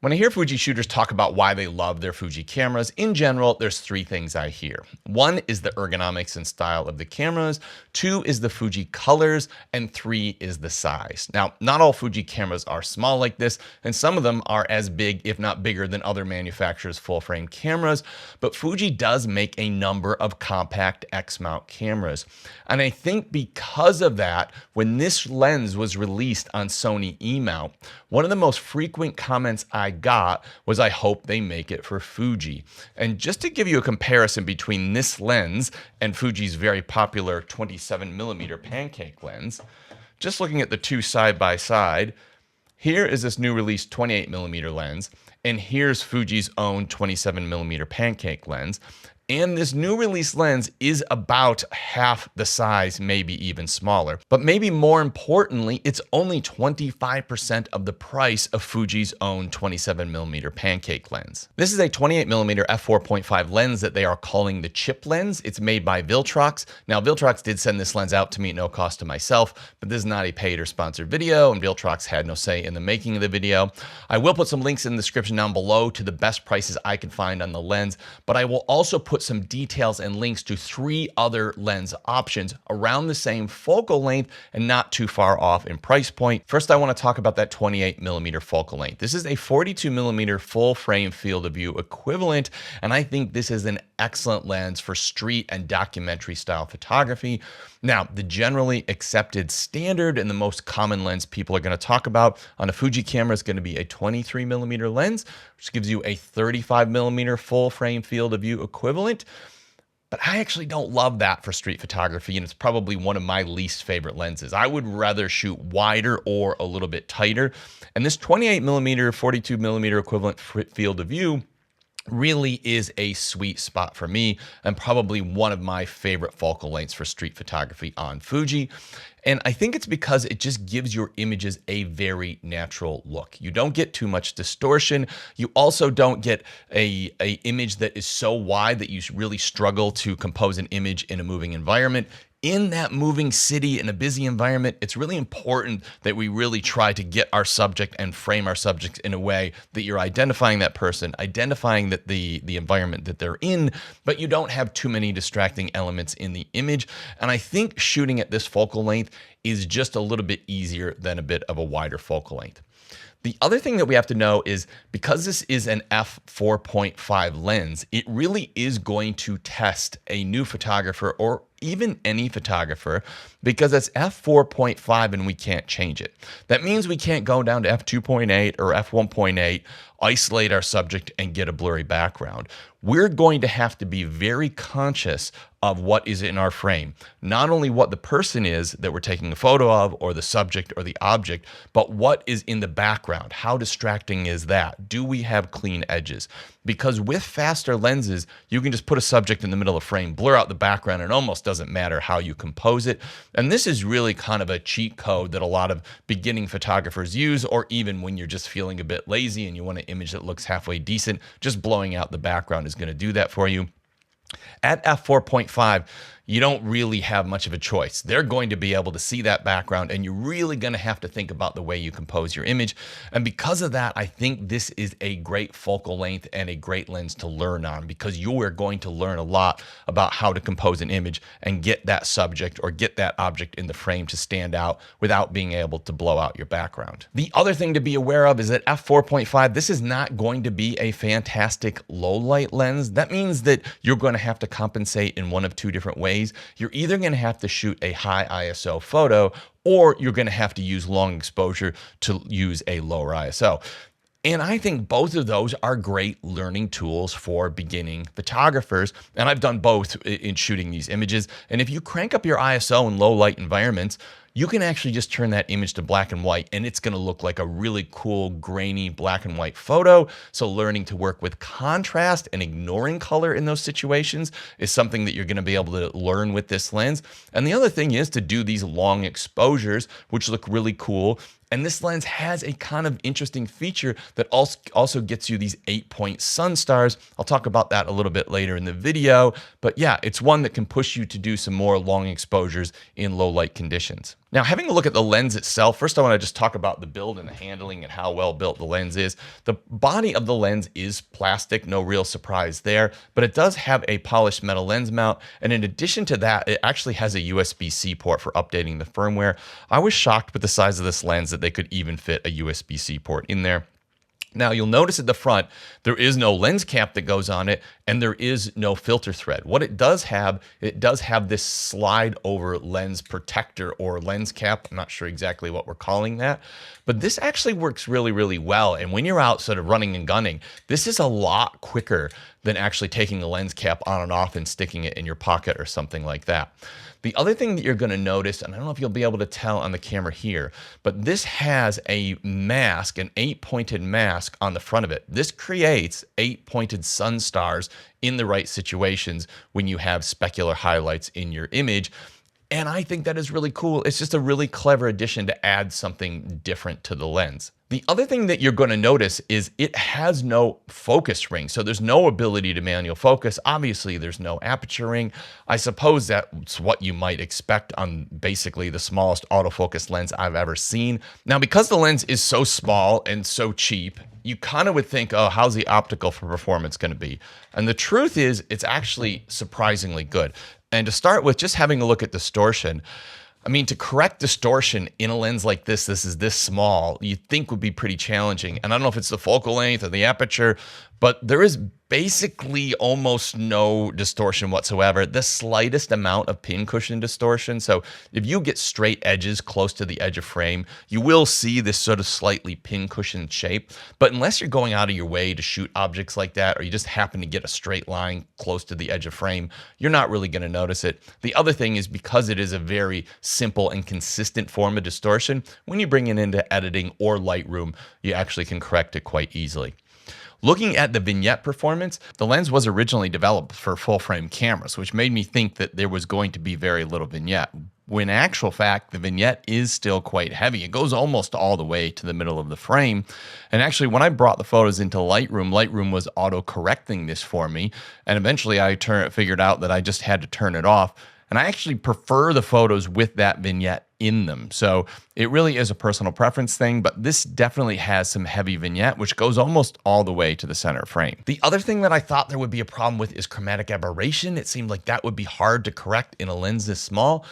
When I hear Fuji shooters talk about why they love their Fuji cameras, in general, there's three things I hear. One is the ergonomics and style of the cameras, two is the Fuji colors, and three is the size. Now, not all Fuji cameras are small like this, and some of them are as big, if not bigger, than other manufacturers' full-frame cameras, but Fuji does make a number of compact X-mount cameras. And I think because of that, when this lens was released on Sony E-mount, one of the most frequent comments I got was, I hope they make it for Fuji. And just to give you a comparison between this lens and Fuji's very popular 27mm pancake lens, just looking at the two side by side, here is this new release 28mm lens, and here's Fuji's own 27mm pancake lens. And this new release lens is about half the size, maybe even smaller. But maybe more importantly, it's only 25% of the price of Fuji's own 27mm pancake lens. This is a 28mm f4.5 lens that they are calling the chip lens. It's made by Viltrox. Now, Viltrox did send this lens out to me at no cost to myself, but this is not a paid or sponsored video, and Viltrox had no say in the making of the video. I will put some links in the description down below to the best prices I can find on the lens, but I will also put some details and links to 3 other lens options around the same focal length and not too far off in price point. First, I want to talk about that 28mm focal length. This is a 42mm full frame field of view equivalent, and I think this is an excellent lens for street and documentary style photography. Now, the generally accepted standard and the most common lens people are going to talk about on a Fuji camera is going to be a 23mm lens, which gives you a 35mm full frame field of view equivalent. But I actually don't love that for street photography, and it's probably one of my least favorite lenses. I would rather shoot wider or a little bit tighter. And this 28mm, 42mm equivalent field of view really is a sweet spot for me and probably one of my favorite focal lengths for street photography on Fuji. And I think it's because it just gives your images a very natural look. You don't get too much distortion. You also don't get a image that is so wide that you really struggle to compose an image in a moving environment. In that moving city, in a busy environment, it's really important that we really try to get our subject and frame our subject in a way that you're identifying that person, identifying that the environment that they're in, but you don't have too many distracting elements in the image. And I think shooting at this focal length is just a little bit easier than a bit of a wider focal length. The other thing that we have to know is because this is an f4.5 lens, it really is going to test a new photographer or even any photographer because it's f4.5 and we can't change it. That means we can't go down to f2.8 or f1.8, isolate our subject and get a blurry background. We're going to have to be very conscious of what is in our frame. Not only what the person is that we're taking a photo of or the subject or the object, but what is in the background. How distracting is that? Do we have clean edges? Because with faster lenses, you can just put a subject in the middle of the frame, blur out the background, and it almost doesn't matter how you compose it. And this is really kind of a cheat code that a lot of beginning photographers use, or even when you're just feeling a bit lazy and you want an image that looks halfway decent, just blowing out the background is going to do that for you. At f4.5, you don't really have much of a choice. They're going to be able to see that background, and you're really going to have to think about the way you compose your image. And because of that, I think this is a great focal length and a great lens to learn on, because you are going to learn a lot about how to compose an image and get that subject or get that object in the frame to stand out without being able to blow out your background. The other thing to be aware of is that f4.5, this is not going to be a fantastic low light lens. That means that you're going to have to compensate in one of two different ways. You're either going to have to shoot a high ISO photo, or you're going to have to use long exposure to use a lower ISO. And I think both of those are great learning tools for beginning photographers. And I've done both in shooting these images. And if you crank up your ISO in low light environments, you can actually just turn that image to black and white, and it's going to look like a really cool, grainy black and white photo. So learning to work with contrast and ignoring color in those situations is something that you're going to be able to learn with this lens. And the other thing is to do these long exposures, which look really cool. And this lens has a kind of interesting feature that also gets you these 8-point Sunstars. I'll talk about that a little bit later in the video. But yeah, it's one that can push you to do some more long exposures in low light conditions. Now, having a look at the lens itself, first I want to just talk about the build and the handling and how well built the lens is. The body of the lens is plastic, no real surprise there, but it does have a polished metal lens mount. And in addition to that, it actually has a USB-C port for updating the firmware. I was shocked with the size of this lens that they could even fit a USB-C port in there. Now, you'll notice at the front, there is no lens cap that goes on it, and there is no filter thread. What it does have this slide over lens protector or lens cap. I'm not sure exactly what we're calling that, but this actually works really, really well. And when you're out sort of running and gunning, this is a lot quicker than actually taking the lens cap on and off and sticking it in your pocket or something like that. The other thing that you're going to notice, and I don't know if you'll be able to tell on the camera here, but this has a mask, an 8-pointed mask on the front of it. This creates 8-pointed Sunstars in the right situations when you have specular highlights in your image. And I think that is really cool. It's just a really clever addition to add something different to the lens. The other thing that you're going to notice is it has no focus ring. So there's no ability to manual focus. Obviously, there's no aperture ring. I suppose that's what you might expect on basically the smallest autofocus lens I've ever seen. Now, because the lens is so small and so cheap, you kind of would think, oh, how's the optical for performance going to be? And the truth is, it's actually surprisingly good. And to start with, just having a look at distortion, I mean, to correct distortion in a lens like this is this small, you'd think would be pretty challenging. And I don't know if it's the focal length or the aperture, but there is basically almost no distortion whatsoever. The slightest amount of pincushion distortion. So if you get straight edges close to the edge of frame, you will see this sort of slightly pincushion shape. But unless you're going out of your way to shoot objects like that, or you just happen to get a straight line close to the edge of frame, you're not really going to notice it. The other thing is, because it is a very simple and consistent form of distortion, when you bring it into editing or Lightroom, you actually can correct it quite easily. Looking at the vignette performance, the lens was originally developed for full-frame cameras, which made me think that there was going to be very little vignette. When in actual fact, the vignette is still quite heavy. It goes almost all the way to the middle of the frame. And actually, when I brought the photos into Lightroom, Lightroom was auto-correcting this for me. And eventually I figured out that I just had to turn it off. And I actually prefer the photos with that vignette in them. So it really is a personal preference thing, but this definitely has some heavy vignette, which goes almost all the way to the center frame. The other thing that I thought there would be a problem with is chromatic aberration. It seemed like that would be hard to correct in a lens this small,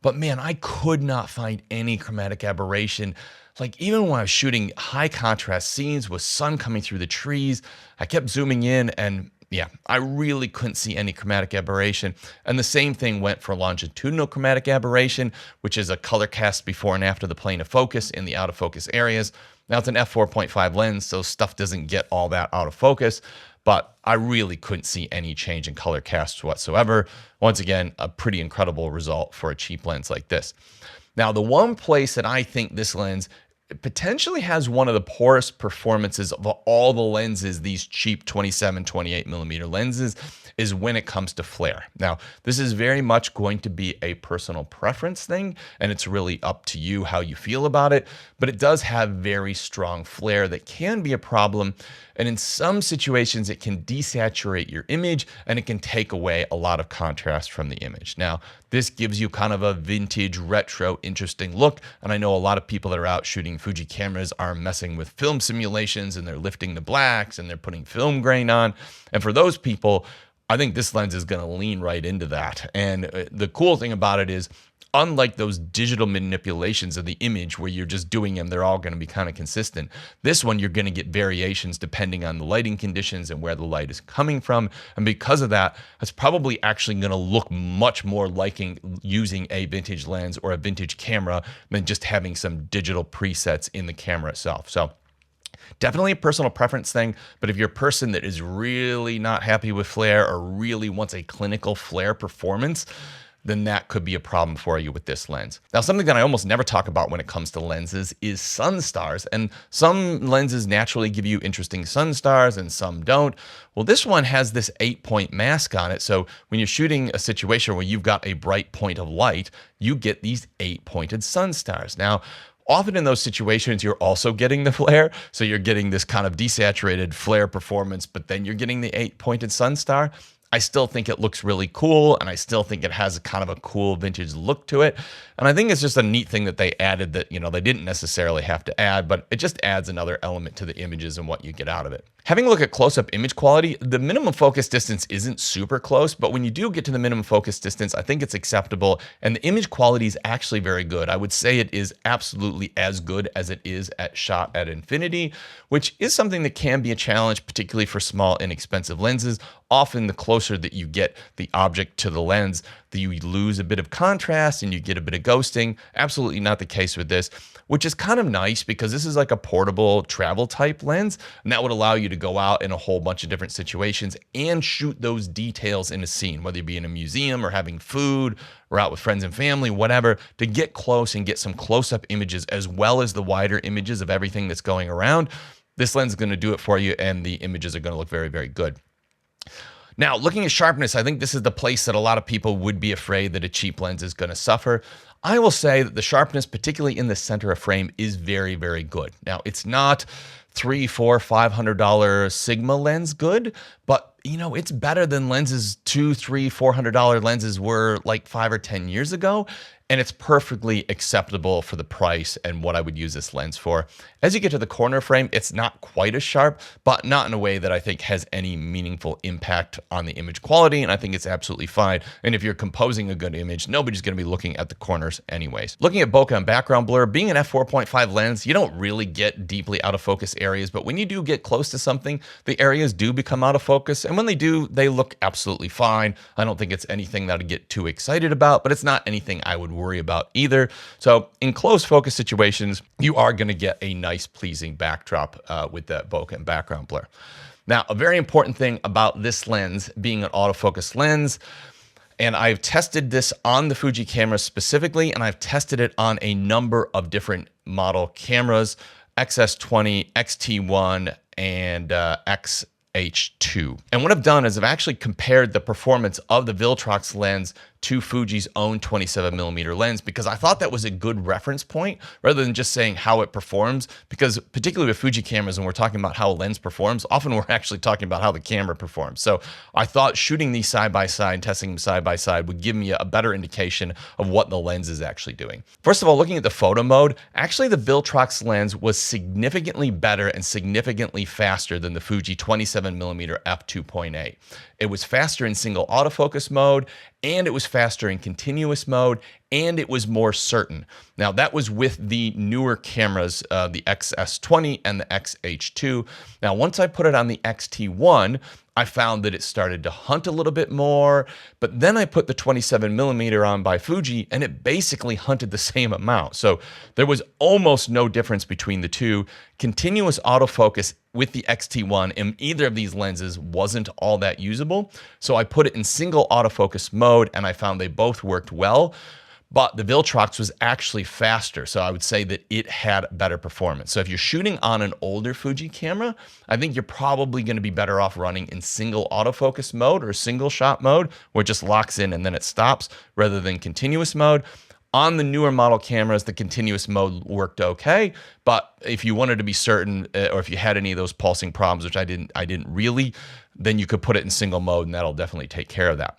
but man, I could not find any chromatic aberration. Like, even when I was shooting high contrast scenes with sun coming through the trees, I kept zooming in and yeah, I really couldn't see any chromatic aberration. And the same thing went for longitudinal chromatic aberration, which is a color cast before and after the plane of focus in the out of focus areas. Now, it's an f4.5 lens, so stuff doesn't get all that out of focus, but I really couldn't see any change in color casts whatsoever. Once again, a pretty incredible result for a cheap lens like this. Now, the one place that I think this lens potentially has one of the poorest performances of all the lenses, these cheap 27, 28 millimeter lenses, is when it comes to flare. Now, this is very much going to be a personal preference thing, and it's really up to you how you feel about it, but it does have very strong flare that can be a problem. And in some situations, it can desaturate your image and it can take away a lot of contrast from the image. Now, this gives you kind of a vintage, retro, interesting look. And I know a lot of people that are out shooting Fuji cameras are messing with film simulations and they're lifting the blacks and they're putting film grain on. And for those people, I think this lens is going to lean right into that. And the cool thing about it is, unlike those digital manipulations of the image where you're just doing them, they're all going to be kind of consistent. This one, you're going to get variations depending on the lighting conditions and where the light is coming from. And because of that, it's probably actually going to look much more like using a vintage lens or a vintage camera than just having some digital presets in the camera itself. So definitely a personal preference thing, but if you're a person that is really not happy with flare or really wants a clinical flare performance, then that could be a problem for you with this lens. Now, something that I almost never talk about when it comes to lenses is Sunstars, and some lenses naturally give you interesting Sunstars and some don't. Well, this one has this 8-point mask on it, so when you're shooting a situation where you've got a bright point of light, you get these 8-pointed Sunstars. Now, often in those situations, you're also getting the flare, so you're getting this kind of desaturated flare performance, but then you're getting the 8-pointed Sunstar. I still think it looks really cool, and I still think it has kind of a cool vintage look to it. And I think it's just a neat thing that they added that, they didn't necessarily have to add, but it just adds another element to the images and what you get out of it. Having a look at close-up image quality, the minimum focus distance isn't super close, but when you do get to the minimum focus distance, I think it's acceptable, and the image quality is actually very good. I would say it is absolutely as good as it is at shot at infinity, which is something that can be a challenge, particularly for small, inexpensive lenses. Often the closer that you get the object to the lens, you lose a bit of contrast and you get a bit of ghosting. Absolutely not the case with this, which is kind of nice because this is like a portable travel type lens, and that would allow you to go out in a whole bunch of different situations and shoot those details in a scene, whether you be in a museum or having food or out with friends and family, whatever, to get close and get some close-up images as well as the wider images of everything that's going around. This lens is going to do it for you, and the images are going to look very, very good. Now, looking at sharpness, I think this is the place that a lot of people would be afraid that a cheap lens is going to suffer. I will say that the sharpness, particularly in the center of frame, is very, very good. Now, it's not $300, $400, $500 Sigma lens good, but it's better than lenses $200, $300, $400 lenses were like 5 or 10 years ago. And it's perfectly acceptable for the price and what I would use this lens for. As you get to the corner frame, it's not quite as sharp, but not in a way that I think has any meaningful impact on the image quality, and I think it's absolutely fine. And if you're composing a good image, nobody's going to be looking at the corners anyways. Looking at bokeh and background blur, being an f4.5 lens, you don't really get deeply out of focus areas, but when you do get close to something, the areas do become out of focus, and when they do, they look absolutely fine. I don't think it's anything that I'd get too excited about, but it's not anything I would worry about either. So in close focus situations, you are going to get a nice, pleasing backdrop with that bokeh and background blur. Now, a very important thing about this lens being an autofocus lens, and I've tested this on the Fuji camera specifically, and I've tested it on a number of different model cameras, XS20, XT1, and XH2. And what I've done is I've actually compared the performance of the Viltrox lens to Fuji's own 27mm lens, because I thought that was a good reference point rather than just saying how it performs, because particularly with Fuji cameras, when we're talking about how a lens performs, often we're actually talking about how the camera performs. So I thought shooting these side by side and testing them side by side would give me a better indication of what the lens is actually doing. First of all, looking at the photo mode, actually the Viltrox lens was significantly better and significantly faster than the Fuji 27mm f2.8. It was faster in single autofocus mode, and it was faster in continuous mode, and it was more certain. Now, that was with the newer cameras, the XS20 and the XH2. Now, once I put it on the XT1, I found that it started to hunt a little bit more, but then I put the 27mm on by Fuji, and it basically hunted the same amount. So there was almost no difference between the two. Continuous autofocus with the XT1 in either of these lenses wasn't all that usable. So I put it in single autofocus mode, and I found they both worked well. But the Viltrox was actually faster, so I would say that it had better performance. So if you're shooting on an older Fuji camera, I think you're probably going to be better off running in single autofocus mode or single shot mode, where it just locks in and then it stops, rather than continuous mode. On the newer model cameras, the continuous mode worked okay, but if you wanted to be certain, or if you had any of those pulsing problems, which I didn't really, then you could put it in single mode, and that'll definitely take care of that.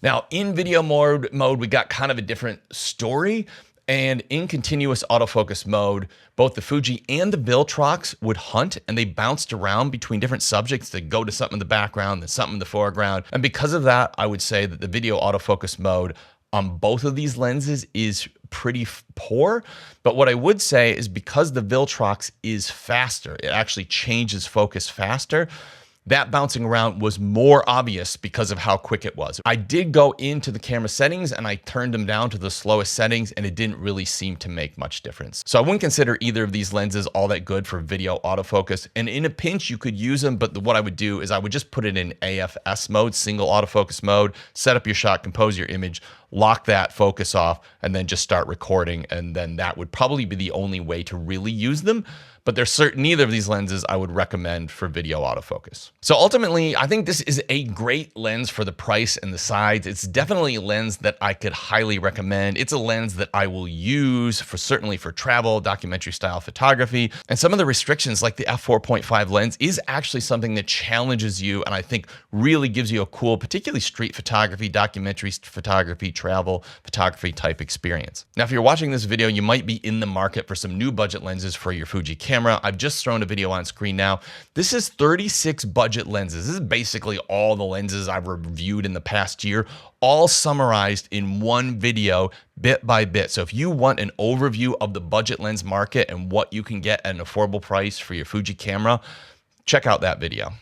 Now, in video mode, we got kind of a different story. And in continuous autofocus mode, both the Fuji and the Viltrox would hunt, and they bounced around between different subjects. They'd go to something in the background, then something in the foreground. And because of that, I would say that the video autofocus mode on both of these lenses is pretty poor. But what I would say is, because the Viltrox is faster, it actually changes focus faster, that bouncing around was more obvious because of how quick it was. I did go into the camera settings and I turned them down to the slowest settings, and it didn't really seem to make much difference. So I wouldn't consider either of these lenses all that good for video autofocus. And in a pinch, you could use them, but what I would do is I would just put it in AFS mode, single autofocus mode, set up your shot, compose your image, lock that focus off, and then just start recording. And then that would probably be the only way to really use them. but neither of these lenses I would recommend for video autofocus. So ultimately, I think this is a great lens for the price and the size. It's definitely a lens that I could highly recommend. It's a lens that I will use certainly for travel, documentary style photography, and some of the restrictions like the f4.5 lens is actually something that challenges you and I think really gives you a cool, particularly street photography, documentary photography, travel photography type experience. Now, if you're watching this video, you might be in the market for some new budget lenses for your Fuji camera. I've just thrown a video on screen now. This is 36 budget lenses. This is basically all the lenses I've reviewed in the past year, all summarized in one video, bit by bit. So if you want an overview of the budget lens market and what you can get at an affordable price for your Fuji camera, check out that video.